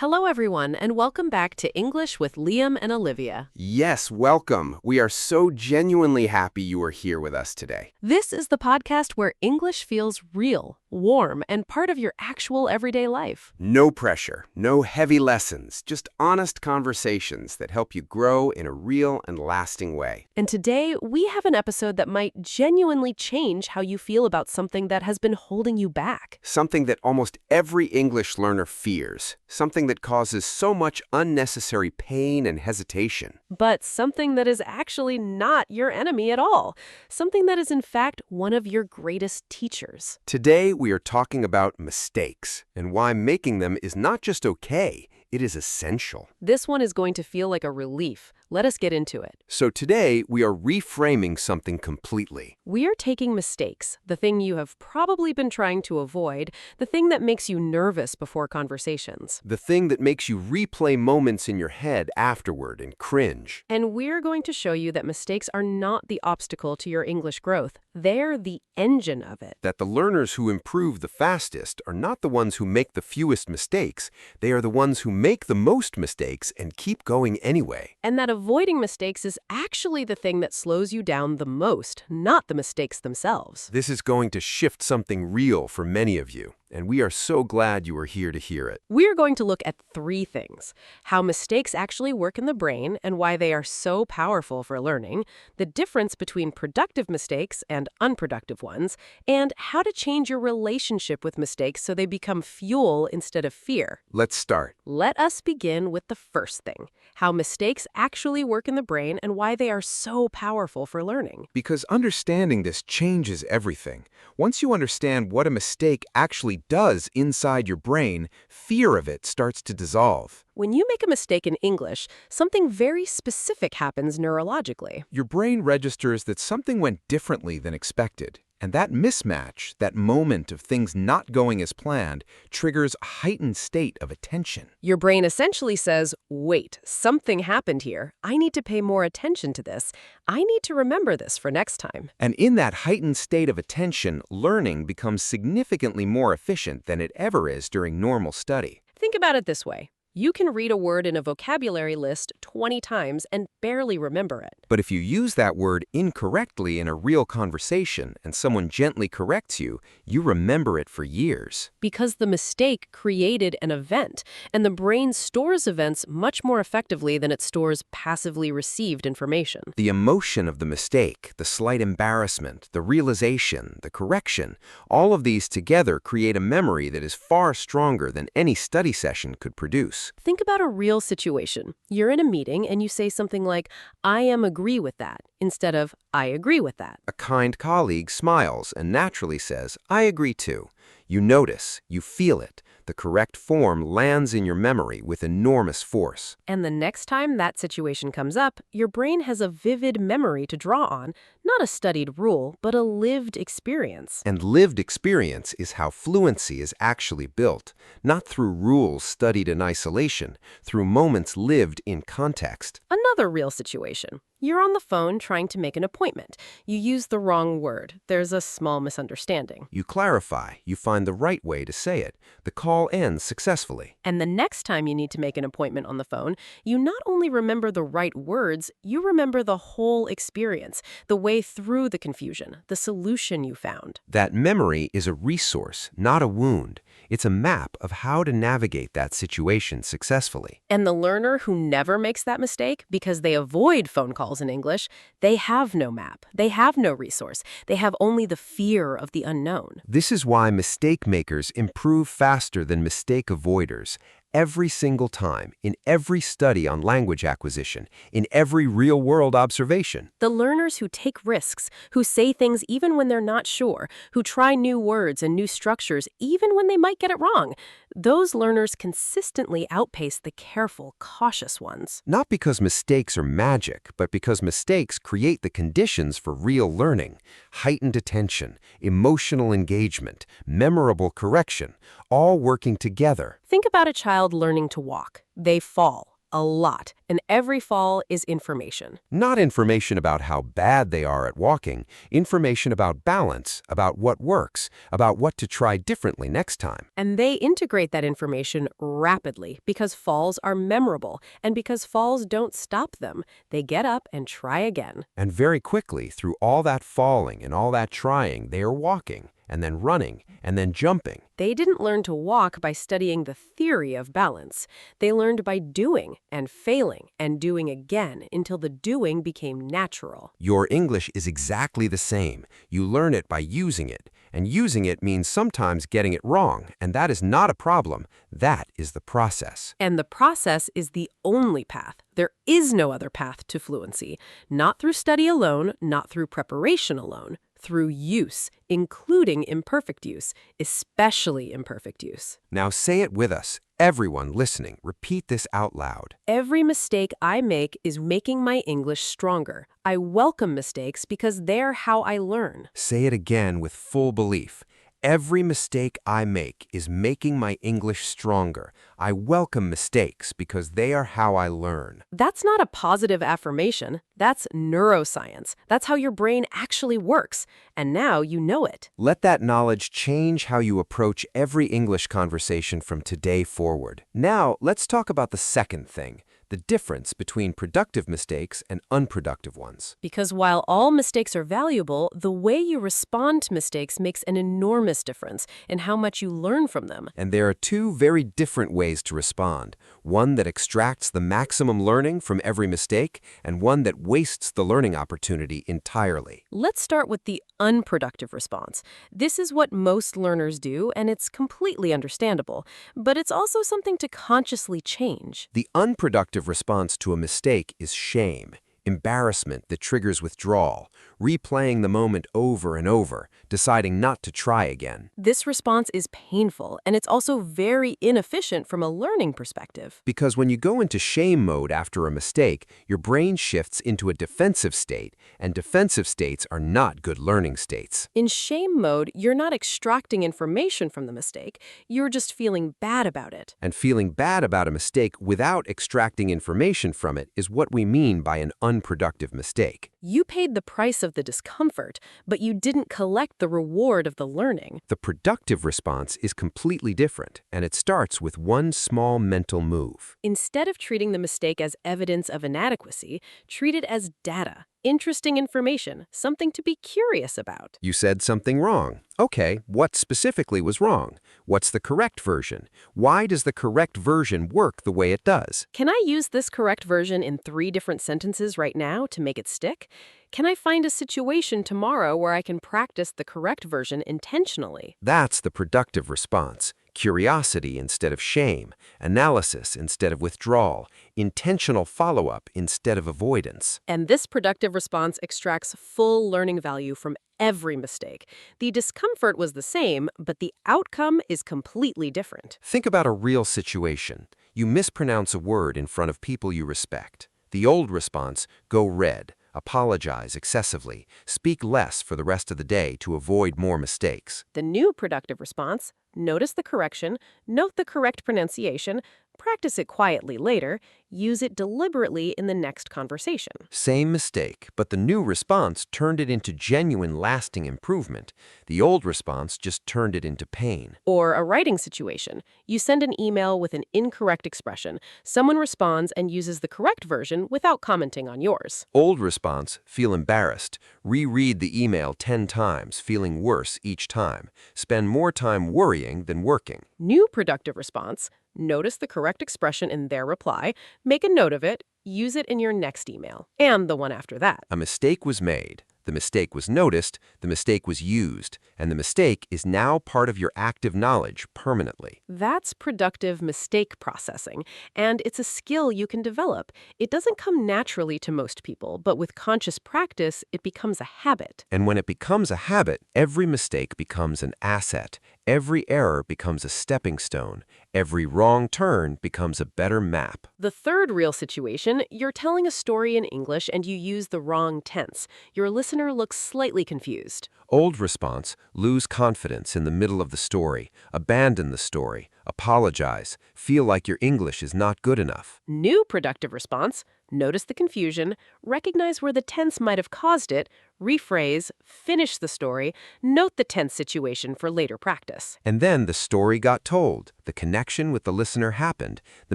Hello, everyone, and welcome back to English with Liam and Olivia. Yes, welcome. We are so genuinely happy you are here with us today. This is the podcast where English feels real, warm, and part of your actual everyday life. No pressure, no heavy lessons, just honest conversations that help you grow in a real and lasting way. And today, we have an episode that might genuinely change how you feel about something that has been holding you back. Something that almost every English learner fears, something that causes so much unnecessary pain and hesitation. But something that is actually not your enemy at all. Something that is, in fact, one of your greatest teachers. Today, we are talking about mistakes and why making them is not just okay, it is essential. This one is going to feel like a relief. Let us get into it. So today, we are reframing something completely. We are taking mistakes, the thing you have probably been trying to avoid, the thing that makes you nervous before conversations. The thing that makes you replay moments in your head afterward and cringe. And we're going to show you that mistakes are not the obstacle to your English growth. They're the engine of it. That the learners who improve the fastest are not the ones who make the fewest mistakes. They are the ones who make the most mistakes and keep going anyway. And that avoiding mistakes is actually the thing that slows you down the most, not the mistakes themselves. This is going to shift something real for many of you, and we are so glad you are here to hear it. We're going to look at three things: how mistakes actually work in the brain and why they are so powerful for learning, the difference between productive mistakes and unproductive ones, and how to change your relationship with mistakes so they become fuel instead of fear. Let's start. Let us begin with the first thing: how mistakes actually work in the brain and why they are so powerful for learning. Because understanding this changes everything. Once you understand what a mistake actually does inside your brain, fear of it starts to dissolve. When you make a mistake in English, something very specific happens neurologically. Your brain registers that something went differently than expected. And that mismatch, that moment of things not going as planned, triggers a heightened state of attention. Your brain essentially says, wait, something happened here. I need to pay more attention to this. I need to remember this for next time. And in that heightened state of attention, learning becomes significantly more efficient than it ever is during normal study. Think about it this way. You can read a word in a vocabulary list 20 times and barely remember it. But if you use that word incorrectly in a real conversation and someone gently corrects you, you remember it for years. Because the mistake created an event, and the brain stores events much more effectively than it stores passively received information. The emotion of the mistake, the slight embarrassment, the realization, the correction, all of these together create a memory that is far stronger than any study session could produce. Think about a real situation. You're in a meeting and you say something like, I agree with that, instead of, I agree with that. A kind colleague smiles and naturally says, I agree too. You notice, you feel it. The correct form lands in your memory with enormous force. And the next time that situation comes up, your brain has a vivid memory to draw on, not a studied rule, but a lived experience. And lived experience is how fluency is actually built, not through rules studied in isolation, through moments lived in context. Another real situation. You're on the phone trying to make an appointment. You use the wrong word. There's a small misunderstanding. You clarify. You find the right way to say it. The call ends successfully. And the next time you need to make an appointment on the phone, you not only remember the right words, you remember the whole experience, the way through the confusion, the solution you found. That memory is a resource, not a wound. It's a map of how to navigate that situation successfully. And the learner who never makes that mistake because they avoid phone calls in English, they have no map. They have no resource. They have only the fear of the unknown. This is why mistake makers improve faster than mistake avoiders. Every single time, in every study on language acquisition, in every real-world observation. The learners who take risks, who say things even when they're not sure, who try new words and new structures even when they might get it wrong, those learners consistently outpace the careful, cautious ones. Not because mistakes are magic, but because mistakes create the conditions for real learning. Heightened attention, emotional engagement, memorable correction, all working together. Think about a child learning to walk. They fall. A lot. And every fall is information. Not information about how bad they are at walking, information about balance, about what works, about what to try differently next time. And they integrate that information rapidly because falls are memorable and because falls don't stop them. They get up and try again. And very quickly, through all that falling and all that trying, they are walking, and then running, and then jumping. They didn't learn to walk by studying the theory of balance. They learned by doing and failing and doing again until the doing became natural. Your English is exactly the same. You learn it by using it. And using it means sometimes getting it wrong, and that is not a problem. That is the process. And the process is the only path. There is no other path to fluency. Not through study alone, not through preparation alone. Through use, including imperfect use, especially imperfect use. Now say it with us. Everyone listening, repeat this out loud. Every mistake I make is making my English stronger. I welcome mistakes because they're how I learn. Say it again with full belief. Every mistake I make is making my English stronger. I welcome mistakes because they are how I learn. That's not a positive affirmation. That's neuroscience. That's how your brain actually works. And now you know it. Let that knowledge change how you approach every English conversation from today forward. Now, let's talk about the second thing. The difference between productive mistakes and unproductive ones. Because while all mistakes are valuable, the way you respond to mistakes makes an enormous difference in how much you learn from them. And there are two very different ways to respond. One that extracts the maximum learning from every mistake, and one that wastes the learning opportunity entirely. Let's start with the unproductive response. This is what most learners do, and it's completely understandable. But it's also something to consciously change. The unproductive response to a mistake is shame, embarrassment that triggers withdrawal, replaying the moment over and over, deciding not to try again. This response is painful, and it's also very inefficient from a learning perspective. Because when you go into shame mode after a mistake, your brain shifts into a defensive state, and defensive states are not good learning states. In shame mode, you're not extracting information from the mistake, you're just feeling bad about it. And feeling bad about a mistake without extracting information from it is what we mean by an unproductive mistake. You paid the price of the discomfort, but you didn't collect the reward of the learning. The productive response is completely different, and it starts with one small mental move. Instead of treating the mistake as evidence of inadequacy, treat it as data. Interesting information, something to be curious about. You said something wrong. Okay, what specifically was wrong? What's the correct version? Why does the correct version work the way it does? Can I use this correct version in 3 different sentences right now to make it stick? Can I find a situation tomorrow where I can practice the correct version intentionally? That's the productive response. Curiosity instead of shame, analysis instead of withdrawal, intentional follow-up instead of avoidance. And this productive response extracts full learning value from every mistake. The discomfort was the same, but the outcome is completely different. Think about a real situation. You mispronounce a word in front of people you respect. The old response, go red. Apologize excessively. Speak less for the rest of the day to avoid more mistakes. The new productive response, notice the correction, note the correct pronunciation, practice it quietly later, use it deliberately in the next conversation. Same mistake, but the new response turned it into genuine, lasting improvement. The old response just turned it into pain. Or a writing situation. You send an email with an incorrect expression. Someone responds and uses the correct version without commenting on yours. Old response, feel embarrassed. Reread the email 10 times, feeling worse each time. Spend more time worrying than working. New productive response, notice the correct expression in their reply, make a note of it, use it in your next email, and the one after that. A mistake was made. The mistake was noticed, the mistake was used, and the mistake is now part of your active knowledge permanently. That's productive mistake processing, and it's a skill you can develop. It doesn't come naturally to most people, but with conscious practice, it becomes a habit. And when it becomes a habit, every mistake becomes an asset. Every error becomes a stepping stone. Every wrong turn becomes a better map. The third real situation, you're telling a story in English and you use the wrong tense. Your listener looks slightly confused. Old response, lose confidence in the middle of the story, abandon the story, apologize, feel like your English is not good enough. New productive response, notice the confusion, recognize where the tense might have caused it, rephrase, finish the story, note the tense situation for later practice. And then the story got told, the connection with the listener happened, the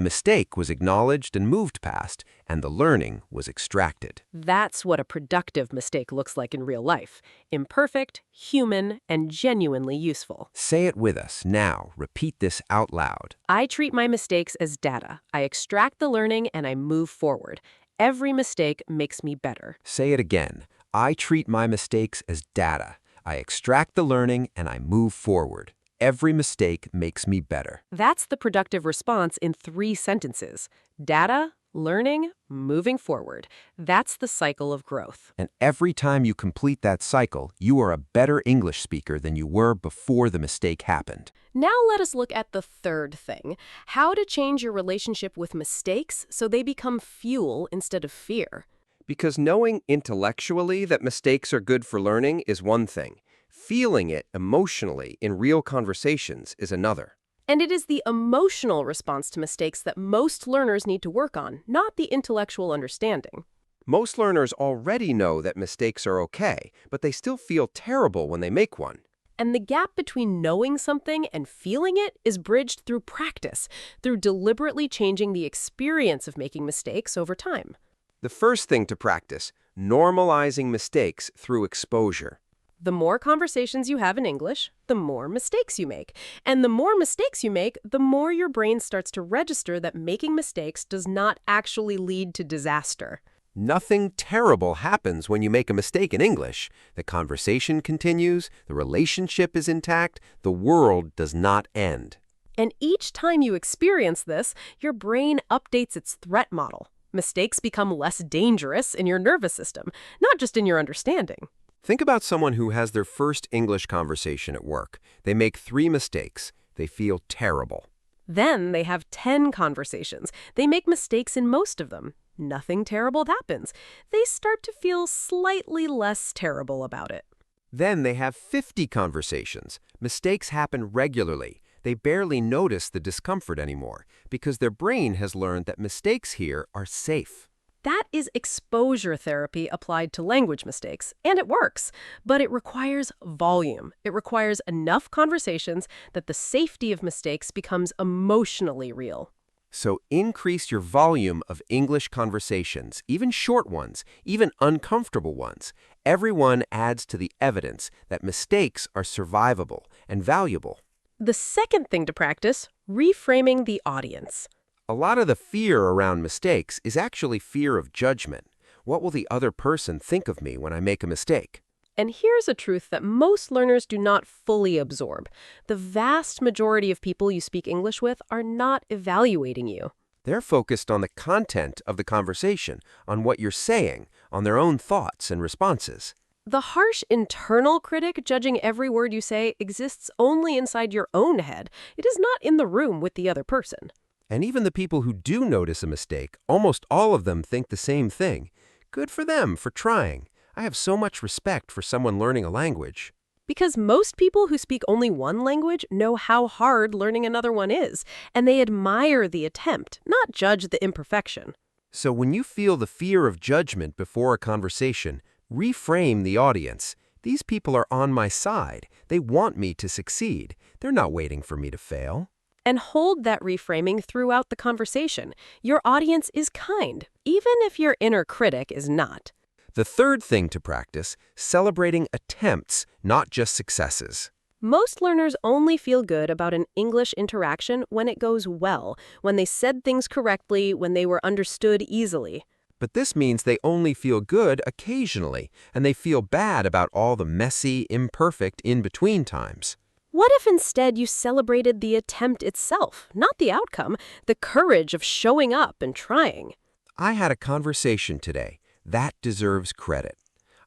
mistake was acknowledged and moved past, and the learning was extracted. That's what a productive mistake looks like in real life. Imperfect, human, and genuinely useful. Say it with us now. Repeat this out loud. I treat my mistakes as data. I extract the learning and I move forward. Every mistake makes me better. Say it again. I treat my mistakes as data. I extract the learning and I move forward. Every mistake makes me better. That's the productive response in 3 sentences. Data, learning, moving forward. That's the cycle of growth. And every time you complete that cycle, you are a better English speaker than you were before the mistake happened. Now let us look at the third thing, how to change your relationship with mistakes so they become fuel instead of fear. Because knowing intellectually that mistakes are good for learning is one thing. Feeling it emotionally in real conversations is another. And it is the emotional response to mistakes that most learners need to work on, not the intellectual understanding. Most learners already know that mistakes are okay, but they still feel terrible when they make one. And the gap between knowing something and feeling it is bridged through practice, through deliberately changing the experience of making mistakes over time. The first thing to practice, normalizing mistakes through exposure. The more conversations you have in English, the more mistakes you make. And the more mistakes you make, the more your brain starts to register that making mistakes does not actually lead to disaster. Nothing terrible happens when you make a mistake in English. The conversation continues, the relationship is intact, the world does not end. And each time you experience this, your brain updates its threat model. Mistakes become less dangerous in your nervous system, not just in your understanding. Think about someone who has their first English conversation at work. They make 3 mistakes. They feel terrible. Then they have 10 conversations. They make mistakes in most of them. Nothing terrible happens. They start to feel slightly less terrible about it. Then they have 50 conversations. Mistakes happen regularly. They barely notice the discomfort anymore because their brain has learned that mistakes here are safe. That is exposure therapy applied to language mistakes, and it works. But it requires volume. It requires enough conversations that the safety of mistakes becomes emotionally real. So increase your volume of English conversations, even short ones, even uncomfortable ones. Everyone adds to the evidence that mistakes are survivable and valuable. The second thing to practice, reframing the audience. A lot of the fear around mistakes is actually fear of judgment. What will the other person think of me when I make a mistake? And here's a truth that most learners do not fully absorb. The vast majority of people you speak English with are not evaluating you. They're focused on the content of the conversation, on what you're saying, on their own thoughts and responses. The harsh internal critic judging every word you say exists only inside your own head. It is not in the room with the other person. And even the people who do notice a mistake, almost all of them think the same thing. Good for them for trying. I have so much respect for someone learning a language. Because most people who speak only one language know how hard learning another one is, and they admire the attempt, not judge the imperfection. So when you feel the fear of judgment before a conversation, reframe the audience. These people are on my side. They want me to succeed. They're not waiting for me to fail. And hold that reframing throughout the conversation. Your audience is kind, even if your inner critic is not. The third thing to practice, celebrating attempts, not just successes. Most learners only feel good about an English interaction when it goes well, when they said things correctly, when they were understood easily. But this means they only feel good occasionally, and they feel bad about all the messy, imperfect in-between times. What if instead you celebrated the attempt itself, not the outcome, the courage of showing up and trying? I had a conversation today. That deserves credit.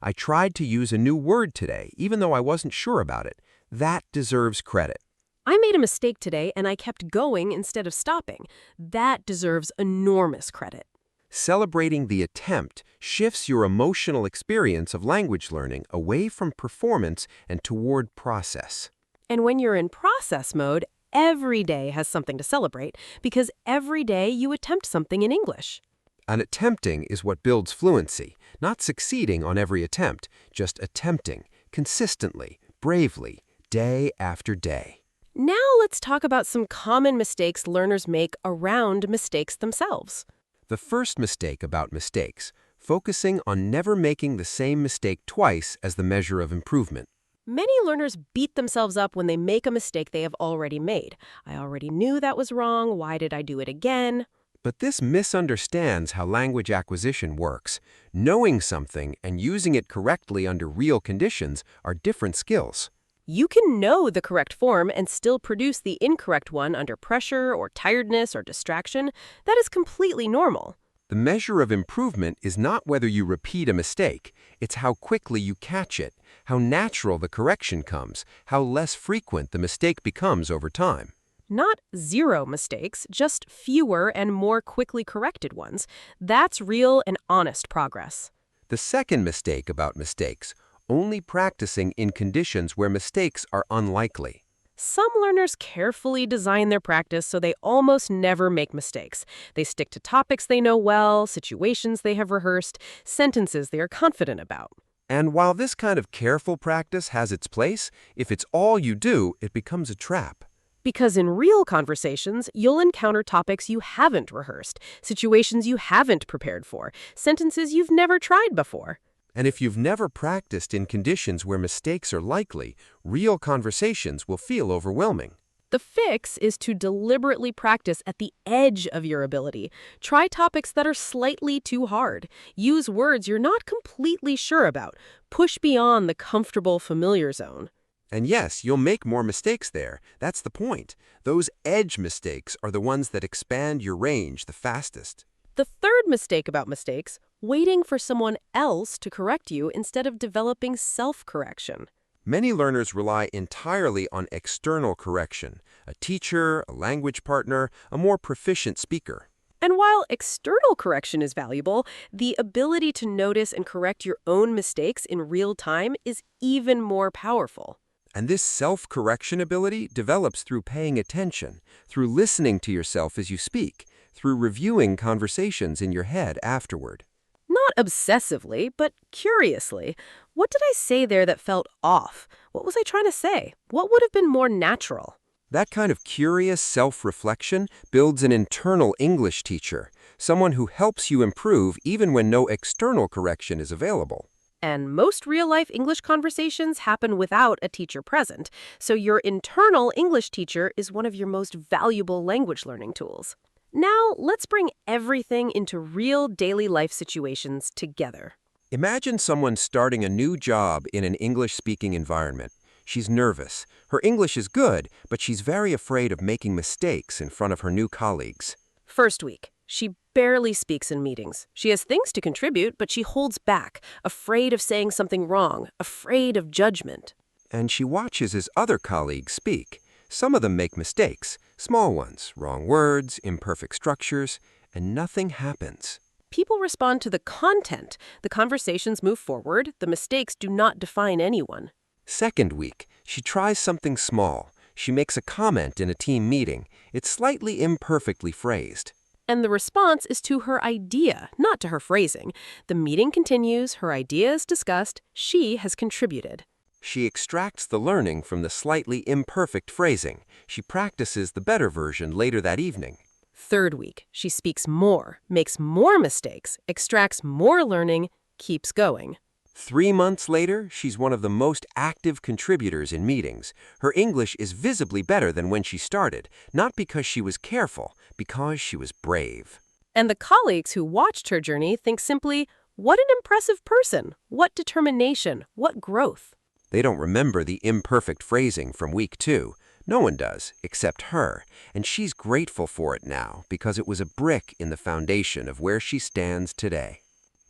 I tried to use a new word today, even though I wasn't sure about it. That deserves credit. I made a mistake today and I kept going instead of stopping. That deserves enormous credit. Celebrating the attempt shifts your emotional experience of language learning away from performance and toward process. And when you're in process mode, every day has something to celebrate because every day you attempt something in English. And attempting is what builds fluency, not succeeding on every attempt, just attempting, consistently, bravely, day after day. Now let's talk about some common mistakes learners make around mistakes themselves. The first mistake about mistakes, focusing on never making the same mistake twice as the measure of improvement. Many learners beat themselves up when they make a mistake they have already made. I already knew that was wrong. Why did I do it again? But this misunderstands how language acquisition works. Knowing something and using it correctly under real conditions are different skills. You can know the correct form and still produce the incorrect one under pressure or tiredness or distraction. That is completely normal. The measure of improvement is not whether you repeat a mistake, it's how quickly you catch it, how natural the correction comes, how less frequent the mistake becomes over time. Not zero mistakes, just fewer and more quickly corrected ones. That's real and honest progress. The second mistake about mistakes, only practicing in conditions where mistakes are unlikely. Some learners carefully design their practice so they almost never make mistakes. They stick to topics they know well, situations they have rehearsed, sentences they are confident about. And while this kind of careful practice has its place, if it's all you do, it becomes a trap. Because in real conversations, you'll encounter topics you haven't rehearsed, situations you haven't prepared for, sentences you've never tried before. And if you've never practiced in conditions where mistakes are likely, real conversations will feel overwhelming. The fix is to deliberately practice at the edge of your ability. Try topics that are slightly too hard. Use words you're not completely sure about. Push beyond the comfortable, familiar zone. And yes, you'll make more mistakes there. That's the point. Those edge mistakes are the ones that expand your range the fastest. The third mistake about mistakes, waiting for someone else to correct you instead of developing self-correction. Many learners rely entirely on external correction, a teacher, a language partner, a more proficient speaker. And while external correction is valuable, the ability to notice and correct your own mistakes in real time is even more powerful. And this self-correction ability develops through paying attention, through listening to yourself as you speak, through reviewing conversations in your head afterward. Not obsessively, but curiously. What did I say there that felt off? What was I trying to say? What would have been more natural? That kind of curious self-reflection builds an internal English teacher, someone who helps you improve even when no external correction is available. And most real-life English conversations happen without a teacher present, so your internal English teacher is one of your most valuable language learning tools. Now, let's bring everything into real daily life situations together. Imagine someone starting a new job in an English-speaking environment. She's nervous. Her English is good, but she's very afraid of making mistakes in front of her new colleagues. First week, she barely speaks in meetings. She has things to contribute, but she holds back, afraid of saying something wrong, afraid of judgment. And she watches as other colleagues speak. Some of them make mistakes, small ones, wrong words, imperfect structures, and nothing happens. People respond to the content. The conversations move forward. The mistakes do not define anyone. Second week, she tries something small. She makes a comment in a team meeting. It's slightly imperfectly phrased. And the response is to her idea, not to her phrasing. The meeting continues, her idea is discussed, she has contributed. She extracts the learning from the slightly imperfect phrasing. She practices the better version later that evening. Third week, she speaks more, makes more mistakes, extracts more learning, keeps going. 3 months later, she's one of the most active contributors in meetings. Her English is visibly better than when she started, not because she was careful, because she was brave. And the colleagues who watched her journey think simply, what an impressive person, what determination, what growth. They don't remember the imperfect phrasing from week 2. No one does, except her, and she's grateful for it now because it was a brick in the foundation of where she stands today.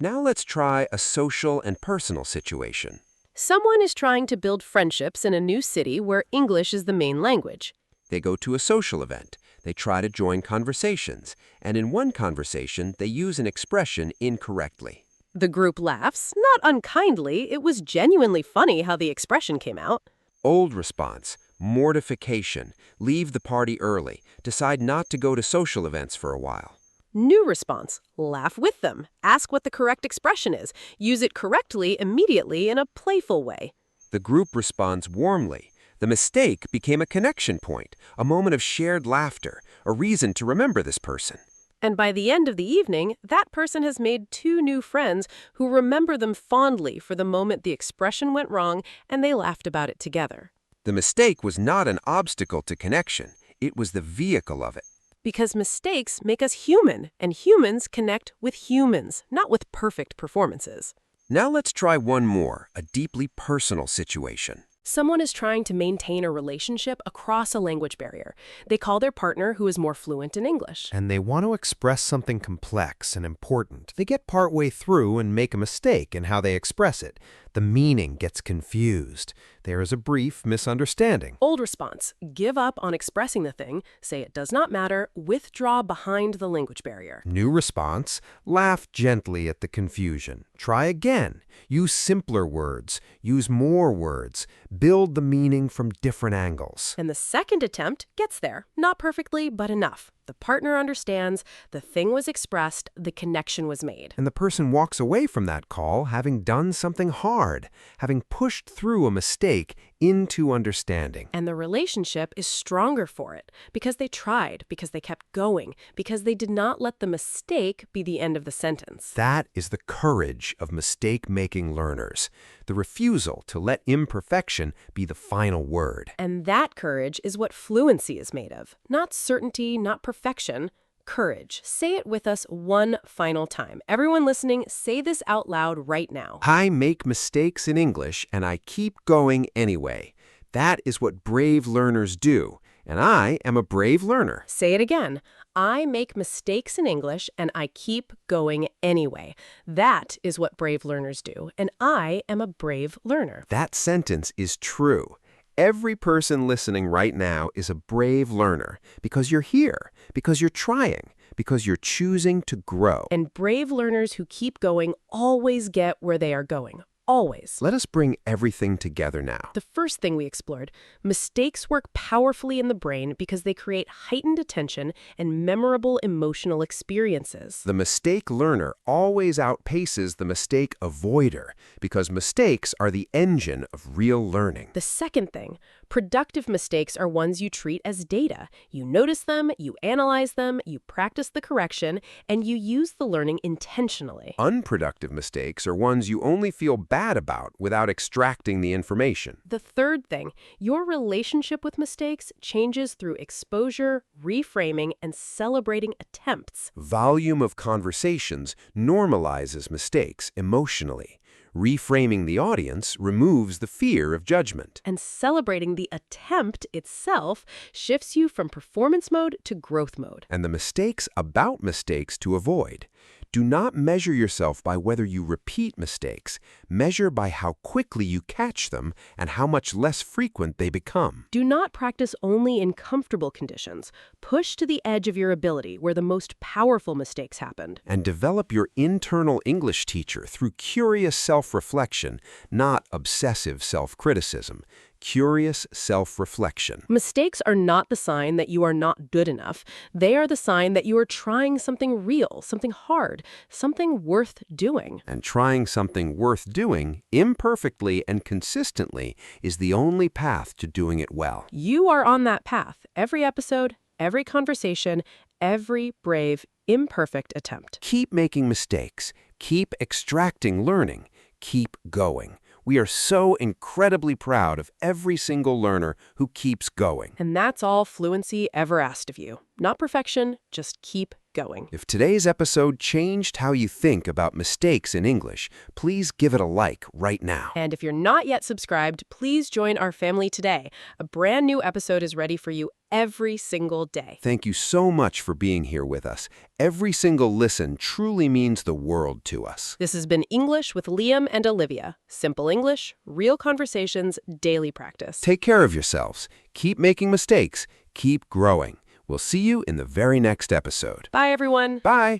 Now let's try a social and personal situation. Someone is trying to build friendships in a new city where English is the main language. They go to a social event. They try to join conversations, and in one conversation, they use an expression incorrectly. The group laughs, not unkindly. It was genuinely funny how the expression came out. Old response, mortification, leave the party early, decide not to go to social events for a while. New response, laugh with them. Ask what the correct expression is. Use it correctly immediately in a playful way. The group responds warmly. The mistake became a connection point, a moment of shared laughter, a reason to remember this person. And by the end of the evening, that person has made 2 new friends who remember them fondly for the moment the expression went wrong and they laughed about it together. The mistake was not an obstacle to connection. It was the vehicle of it. Because mistakes make us human, and humans connect with humans, not with perfect performances. Now let's try one more, a deeply personal situation. Someone is trying to maintain a relationship across a language barrier. They call their partner who is more fluent in English. And they want to express something complex and important. They get partway through and make a mistake in how they express it. The meaning gets confused. There is a brief misunderstanding. Old response, give up on expressing the thing, say it does not matter, withdraw behind the language barrier. New response, laugh gently at the confusion. Try again. Use simpler words. Use more words. Build the meaning from different angles. And the second attempt gets there, not perfectly, but enough. The partner understands, the thing was expressed, the connection was made. And the person walks away from that call having done something hard, having pushed through a mistake into understanding. And the relationship is stronger for it, because they tried, because they kept going, because they did not let the mistake be the end of the sentence. That is the courage of mistake-making learners, the refusal to let imperfection be the final word. And that courage is what fluency is made of. Not certainty, not perfection, courage. Say it with us one final time. Everyone listening, say this out loud right now. I make mistakes in English, and I keep going anyway. That is what brave learners do, and I am a brave learner. Say it again. I make mistakes in English, and I keep going anyway. That is what brave learners do, and I am a brave learner. That sentence is true. Every person listening right now is a brave learner because you're here, because you're trying, because you're choosing to grow. And brave learners who keep going always get where they are going. Always. Let us bring everything together now. The first thing we explored, mistakes work powerfully in the brain because they create heightened attention and memorable emotional experiences. The mistake learner always outpaces the mistake avoider because mistakes are the engine of real learning. The second thing, productive mistakes are ones you treat as data. You notice them, you analyze them, you practice the correction, and you use the learning intentionally. Unproductive mistakes are ones you only feel bad about without extracting the information. The third thing, your relationship with mistakes changes through exposure, reframing, and celebrating attempts. Volume of conversations normalizes mistakes emotionally. Reframing the audience removes the fear of judgment. And celebrating the attempt itself shifts you from performance mode to growth mode. And the mistakes about mistakes to avoid. Do not measure yourself by whether you repeat mistakes. Measure by how quickly you catch them and how much less frequent they become. Do not practice only in comfortable conditions. Push to the edge of your ability where the most powerful mistakes happened. And develop your internal English teacher through curious self-reflection, not obsessive self-criticism. Curious self-reflection. Mistakes are not the sign that you are not good enough. They are the sign that you are trying something real, something hard, something worth doing. And trying something worth doing, imperfectly and consistently, is the only path to doing it well. You are on that path. Every episode, every conversation, every brave, imperfect attempt. Keep making mistakes. Keep extracting learning. Keep going. We are so incredibly proud of every single learner who keeps going. And that's all Fluency ever asked of you. Not perfection, just keep going. If today's episode changed how you think about mistakes in English, please give it a like right now. And if you're not yet subscribed, please join our family today. A brand new episode is ready for you every single day. Thank you so much for being here with us. Every single listen truly means the world to us. This has been English with Liam and Olivia. Simple English, real conversations, daily practice. Take care of yourselves. Keep making mistakes. Keep growing. We'll see you in the very next episode. Bye, everyone. Bye!